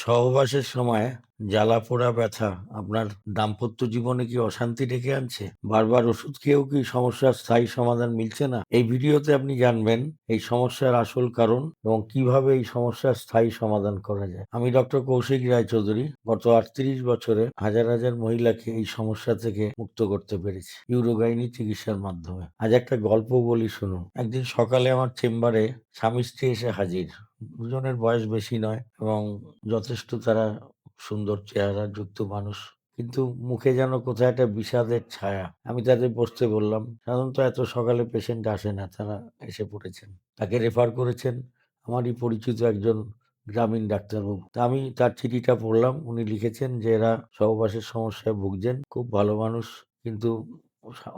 সহবাসের সময় জ্বালা-পোড়া ব্যথা আপনার দাম্পত্য জীবনে কি অশান্তি ডেকে আনছে? বারবার ওষুধ খেয়েও কি সমস্যার স্থায়ী সমাধান মিলছে না? এই ভিডিওতে আপনি জানবেন এই সমস্যার আসল কারণ এবং কিভাবে এই সমস্যার স্থায়ী সমাধান করা যায়। আমি ডক্টর কৌশিক রায়চৌধুরী। গত ৩৮ বছরে হাজার, হাজার মহিলাকে এই সমস্যা থেকে মুক্ত করতে পেরেছি ইউরোগাইনি চিকিৎসার মাধ্যমে। আজ একটা গল্প বলি শুনুন। একদিন সকালে আমার চেম্বারে স্বামী-স্ত্রী এসে হাজির। দুজনের বয়স বেশি নয় এবং যথেষ্ট তারা সুন্দর চেহারাযুক্ত মানুষ। কিন্তু মুখে যেন কোথায় একটা বিষাদের ছায়া। আমি তাদের বসতে বললাম। সাধারণত এত সকালে পেশেন্ট আসে না, তারা এসে পড়েছেন। তাকে রেফার করেছেন আমারই পরিচিত একজন গ্রামীণ ডাক্তারবাবু। তা আমি তার চিঠিটা পড়লাম। উনি লিখেছেন যে এরা সহবাসের সমস্যায় ভুগছেন। খুব ভালো মানুষ, কিন্তু সা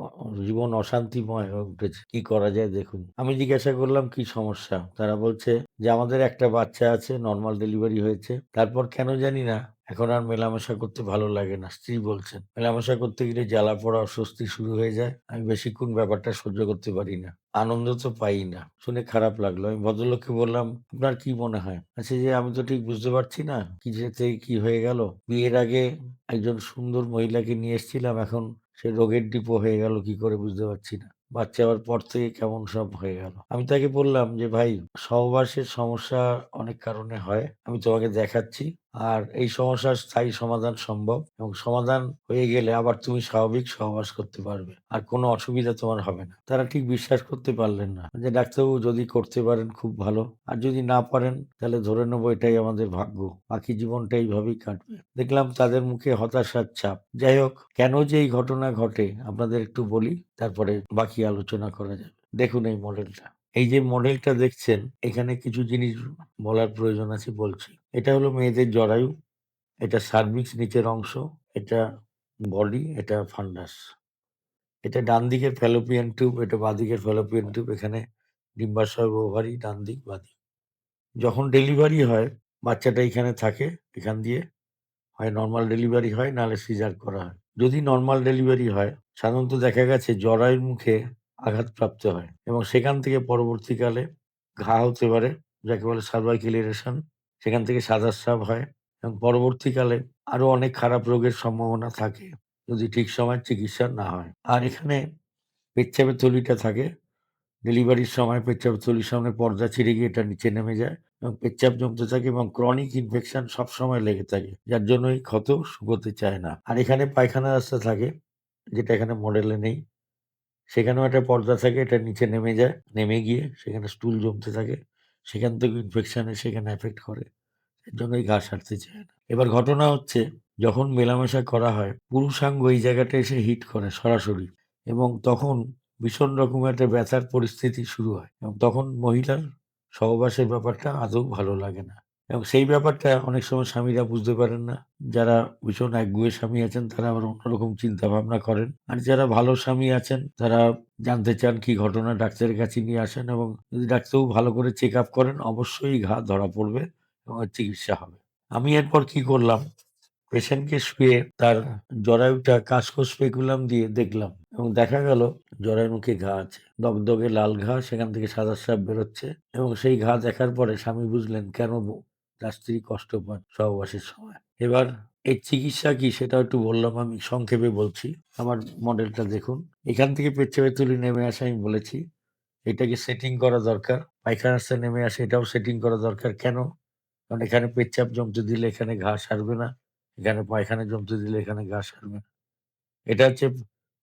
জীবন অশান্তিময় হয়ে উঠেছে। কি করা যায় দেখুন। আমি জিজ্ঞাসা করলাম কি সমস্যা? তারা বলছে যে আমাদের একটা বাচ্চা আছে, নরমাল ডেলিভারি হয়েছে। তারপর কেন জানি না এখন আর মেলামেশা করতে ভালো লাগে না। স্ত্রী বলছেন, মেলামেশা করতে গেলে জ্বালা-পোড়া, অস্বস্তি শুরু হয়ে যায়। আমি বেশিক্ষণ ব্যাপারটা সহ্য করতে পারি না। আনন্দ তো পাই না। শুনে খারাপ লাগলো। আমি ভদ্রলোককে বললাম, "আপনার কি মনে হয়?" আচ্ছা, যে আমি তো ঠিক বুঝতে পারছি না কিসে থেকে কি হয়ে গেল। বিয়ের আগে একজন সুন্দর মহিলাকে নিয়ে এসেছিলাম, এখন সে রোগের ডিপো হয়ে গেল কি করে বুঝতে পারছি না। বাচ্চা হওয়ার পর থেকে কেমন সব হয়ে গেল। আমি তাকে বললাম যে, "ভাই, সহবাসের সমস্যা অনেক কারণে হয়। আমি তোমাকে দেখাচ্ছি। আর এই সমস্যার স্থায়ী সমাধান সম্ভব এবং সমাধান হয়ে গেলে আবার তুমি স্বাভাবিক সহবাস করতে পারবে। আর কোনো অসুবিধা তোমার হবে না।" তারা ঠিক বিশ্বাস করতে পারলেন না। যে, "ডাক্তারবাবু, যদি করতে পারেন খুব ভালো। আর যদি না পারেন তাহলে ধরে নেব এটাই আমাদের ভাগ্য। বাকি জীবনটা এইভাবেই কাটবে।" দেখলাম তাদের মুখে হতাশার ছাপ। যাই হোক, কেন যে এই ঘটনা ঘটে আপনাদের একটু বলি, তারপরে বাকি আলোচনা করা যাবে। দেখুন এই মডেলটা। এই যে মডেলটা দেখছেন, এখানে কিছু জিনিস বলার প্রয়োজন আছে, বলছি। এটা হলো মেয়েদের জরায়ু, এটা সার্ভিক্স নিচের অংশ, এটা বডি, এটা ফান্ডাস। এটা ডান দিকের ফ্যালোপিয়ান টিউব, এটা বাঁদিকের ফ্যালোপিয়ান টিউব। এখানে ডিম্বাশয়, ওভারি, ডান দিক, বাঁদিক। যখন ডেলিভারি হয়, বাচ্চাটা এখানে থাকে। এখান দিয়ে হয় নরমাল ডেলিভারি হয়, নাহলে সিজার করা হয়। যদি নরমাল ডেলিভারি হয়, সাধারণত দেখা গেছে জরায়ুর মুখে আঘাতপ্রাপ্ত হয় এবং সেখান থেকে পরবর্তীকালে ঘা হতে পারে, যাকে বলে সার্ভাইকাল ইরেশন। সেখান থেকে সাদা স্রাব হয় এবং পরবর্তীকালে আরো অনেক খারাপ রোগের সম্ভাবনা থাকে যদি ঠিক সময়ে চিকিৎসা না হয়। আর এখানে পেচ্ছাপের থলিটা থাকে। ডেলিভারির সময় পেচ্ছাপের থলির সামনে পর্দা ছিঁড়ে গিয়ে এটা নিচে নেমে যায় এবং পেচ্ছাপ জমতে থাকে এবং ক্রনিক ইনফেকশন সবসময় লেগে থাকে। যার জন্য এই ক্ষত শুকোতে চায় না। আর এখানে পায়খানা রাস্তা থাকে, যেটা এখানে মডেলে নেই। সেখানেও একটা পর্দা থাকে, এটা নিচে নেমে যায়। নেমে গিয়ে সেখানে স্টুল জমতে থাকে। সেখান থেকে ইনফেকশন এসে এখানে এফেক্ট করে। এর জন্য এই ঘা সারতে চায় না। এবার ঘটনা হচ্ছে, যখন মেলামেশা করা হয়, পুরুষাঙ্গ এই জায়গাটা এসে হিট করে সরাসরি এবং তখন ভীষণ রকমের একটা ব্যথার পরিস্থিতি শুরু হয় এবং তখন মহিলার সহবাসের ব্যাপারটা আদৌ ভালো লাগে না এবং সেই ব্যাপারটা অনেক সময় স্বামীরা বুঝতে পারেন না। যারা ভীষণ একগুঁয়ে স্বামী আছেন তারা আবার অন্যরকম চিন্তা ভাবনা করেন। আর যারা ভালো স্বামী আছেন তারা জানতে চান কি ঘটনা, ডাক্তারের কাছে নিয়ে আসেন এবং যদি ডাক্তারবাবু ভালো করে চেক আপ করেন, অবশ্যই ঘা ধরা পড়বে এবং এর চিকিৎসা হবে। আমি এরপর কি করলাম, পেশেন্টকে শুয়ে তার জরায়ুটা কাসকো স্পেকুলাম দিয়ে দেখলাম এবং দেখা গেল জরায়ুর মুখে ঘা আছে। দগদগে লাল ঘা, সেখান থেকে সাদা স্রাব বেরোচ্ছে এবং সেই ঘা দেখার পরে স্বামী বুঝলেন কেন তার স্ত্রী কষ্ট পান সহবাসের সময়। এবার এর চিকিৎসা কি সেটাও একটু বললাম, আমি সংক্ষেপে বলছি। আমার মডেলটা দেখুন। এখান থেকে পেচ্ছাপের থলি নেমে আসে, আমি বলেছি। এটাকে সেটিং করা দরকার। পায়খানা রাস্তায় নেমে আসে, এটাও সেটিং করা দরকার। কেন? কারণ এখানে পেচ্ছাপ জমতে দিলে এখানে ঘা সারবে না। এখানে পায়খানা জমতে দিলে এখানে ঘা সারবে না। এটা হচ্ছে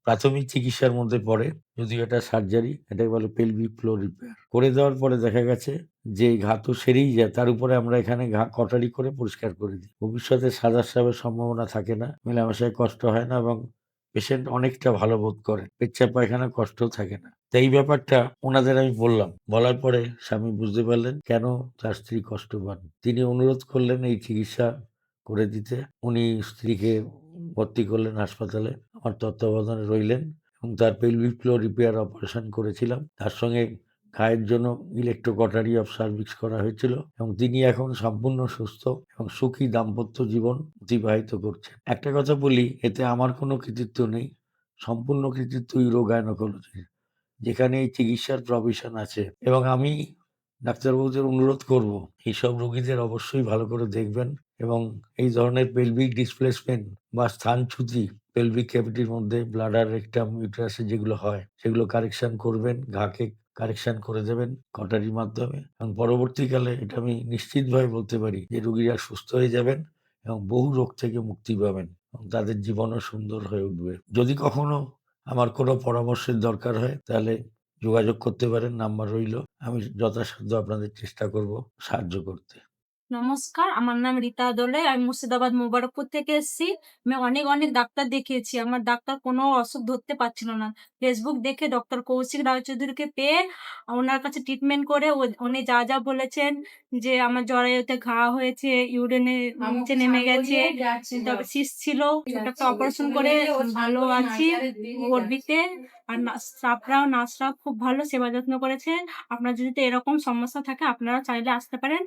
প্রাথমিক চিকিৎসার মধ্যে পড়ে। যদিও এটা সার্জারি, এটাকে বলে পেলভিক ফ্লোর রিপেয়ার। করে দেওয়ার পরে দেখা গেছে যে ঘা তো সেরেই যায়, তার উপরে আমরা এখানে ঘা কটারি করে পরিষ্কার করে দিই। ভবিষ্যতে সাদা স্রাবের সম্ভাবনা থাকে না, মেলামেশায় কষ্ট হয় না এবং পেশেন্ট অনেকটা ভালো বোধ করে। পেচ্ছাপ পায়খানার কষ্টও থাকে না। তো এই ব্যাপারটা উনাদের আমি বললাম। বলার পরে স্বামী বুঝতে পারলেন কেন তার স্ত্রী কষ্ট পান। তিনি অনুরোধ করলেন এই চিকিৎসা করে দিতে। উনি স্ত্রীকে ভর্তি করলেন হাসপাতালে। আমার তত্ত্বাবধানে রইলেন এবং তার পেলভিক ফ্লোর রিপেয়ার অপারেশন করেছিলাম। তার সঙ্গে ঘায়ের জন্য ইলেক্ট্রোকটারি অফ সার্ভিক্স করা হয়েছিল এবং তিনি এখন সম্পূর্ণ সুস্থ এবং সুখী দাম্পত্য জীবন অতিবাহিত করছেন। একটা কথা বলি, এতে আমার কোনো কৃতিত্ব নেই। সম্পূর্ণ কৃতিত্ব ইউরোগাইনোকোলজির, যেখানে এই চিকিৎসার প্রভিশন আছে এবং আমি ডাক্তারবাবুদের অনুরোধ করব এইসব রোগীদের অবশ্যই ভালো করে দেখবেন এবং এই ধরনের পেলভিক ডিসপ্লেসমেন্ট বা স্থানচ্যুতি পেলভিক ক্যাভিটির মধ্যে ব্লাডার, রেকটাম, ইউটেরাসে যেগুলো হয় সেগুলো কারেকশন করবেন। ঘাকে কারেকশন করে দেবেন কটারির মাধ্যমে এবং পরবর্তীকালে এটা আমি নিশ্চিতভাবে বলতে পারি যে রোগীরা সুস্থ হয়ে যাবেন এবং বহু রোগ থেকে মুক্তি পাবেন এবং তাদের জীবনও সুন্দর হয়ে উঠবে। যদি কখনো আমার কোনো পরামর্শের দরকার হয় তাহলে যোগাযোগ করতে পারেন, নাম্বার রইলো। আমি যথাসাধ্য আপনাদের চেষ্টা করব সাহায্য করতে। নমস্কার, আমার নাম রীতা দোলে। আমি মুর্শিদাবাদ মোবারকপুর থেকে এসেছি। আমি অনেক ডাক্তার দেখিয়েছি। আমার ডাক্তার কোনো অসুখ ধরতে পারছিল না। ফেসবুক দেখে ডক্টর কৌশিক রায়চৌধুরীকে পেয়ে ওনার কাছে ট্রিটমেন্ট করে উনি যা বলেছেন যে আমার জরায়ুতে ঘা হয়েছে, ইউরিনে নিচে নেমে গেছে, তারপর সিস্ট ছিল, ওটাকে অপারেশন করে ভালো আছি ওরবিতে। আর নার্সরাও খুব ভালো সেবা যত্ন করেছে। আপনার যদি এরকম সমস্যা থাকে আপনারা চাইলে আসতে পারেন।